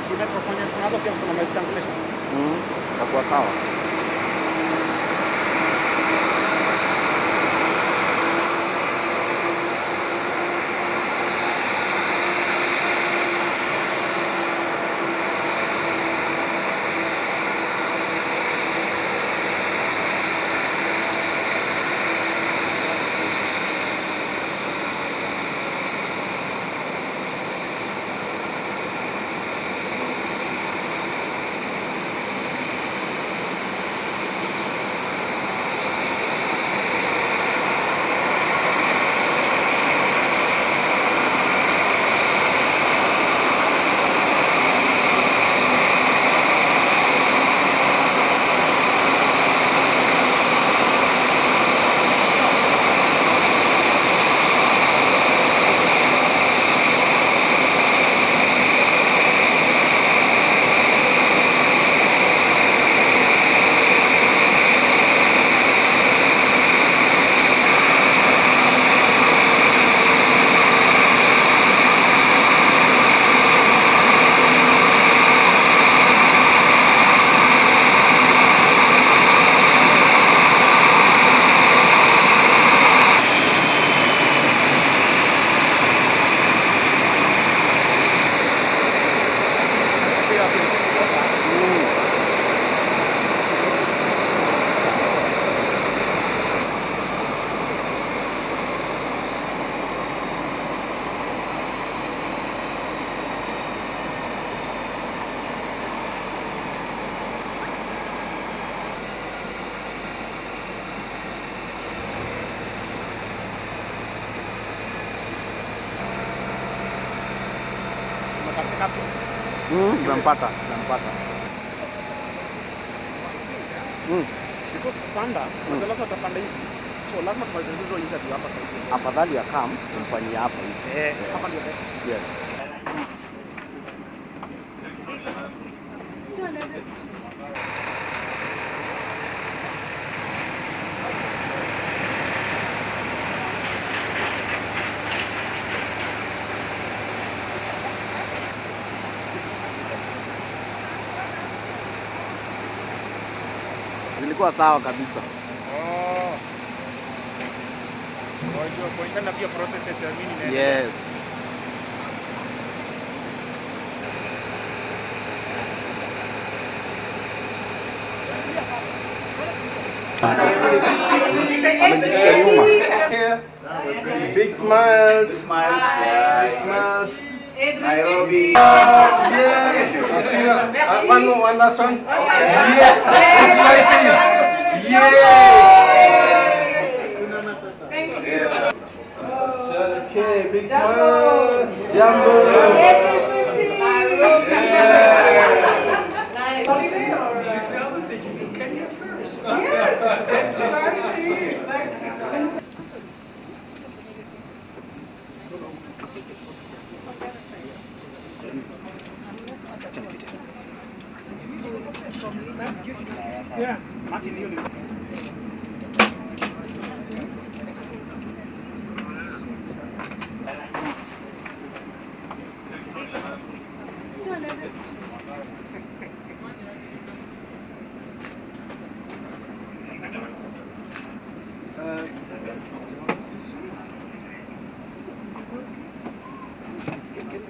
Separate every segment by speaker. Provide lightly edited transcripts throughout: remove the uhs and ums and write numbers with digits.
Speaker 1: si microphone tunazo pia kuna noise cancellation.
Speaker 2: Itakuwa sawa. Nampata.
Speaker 1: Because kupanda, lazima utapanda hivi. So lazima tumalize hizo interview hapa sasa.
Speaker 2: Afadhali ya kumfanyia hapa hivi.
Speaker 1: Hapa ndio best.
Speaker 2: Yes. Zilikuwa sawa kabisa.
Speaker 1: Unajua kuonyesha pia processes ya nini na
Speaker 2: Yes.
Speaker 3: Big smiles.
Speaker 4: Big
Speaker 3: Smiles.
Speaker 4: Nairobi.
Speaker 3: One last one. Okay, big smiles. Jambo.
Speaker 1: Yeah. Martin Leo.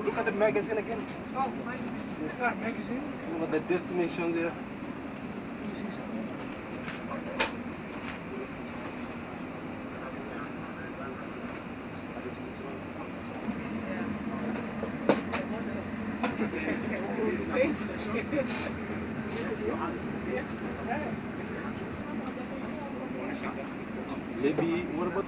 Speaker 3: Look at the magazine again.
Speaker 1: Oh, magazine.
Speaker 3: Look at the destinations here. Maybe, what about...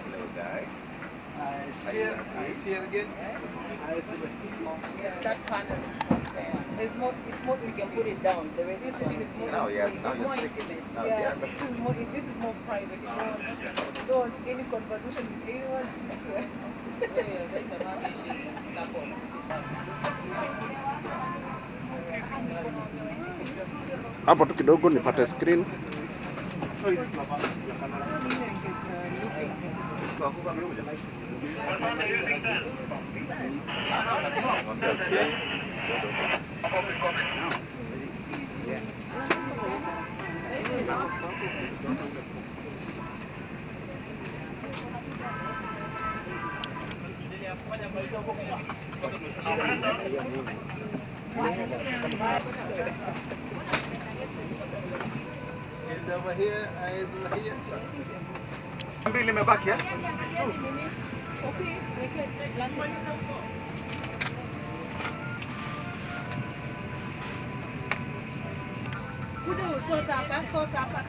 Speaker 4: Hello guys.
Speaker 3: I see it again. I see it.
Speaker 5: That panel is not there. It's more, we can put it down. The way this sitting is more intimate.
Speaker 4: Now
Speaker 5: It's more
Speaker 4: you're
Speaker 5: intimate.
Speaker 4: now
Speaker 5: Yeah,
Speaker 4: yeah,
Speaker 5: this is more private. You don't want any conversation with anyone to sit here.
Speaker 2: Hapo tu kidogo nipate screen.
Speaker 3: And over here, eyes over here.
Speaker 4: Mbili imebaki eh?
Speaker 5: Okay, kuja usota hapa, sota hapa.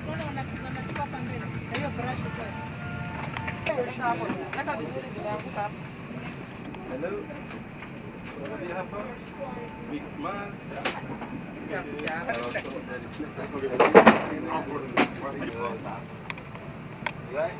Speaker 5: Tunaona wanachukua hapa mbele. Na hiyo brush utoe. Weka hapo. Weka vizuri vinaanguka hapo.
Speaker 3: Hello. Over here, hapa. Big smiles. Right?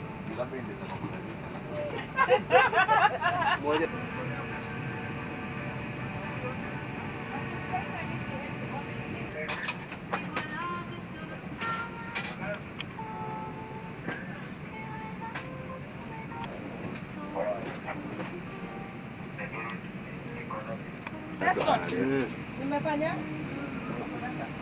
Speaker 5: That's not true. Nimefanya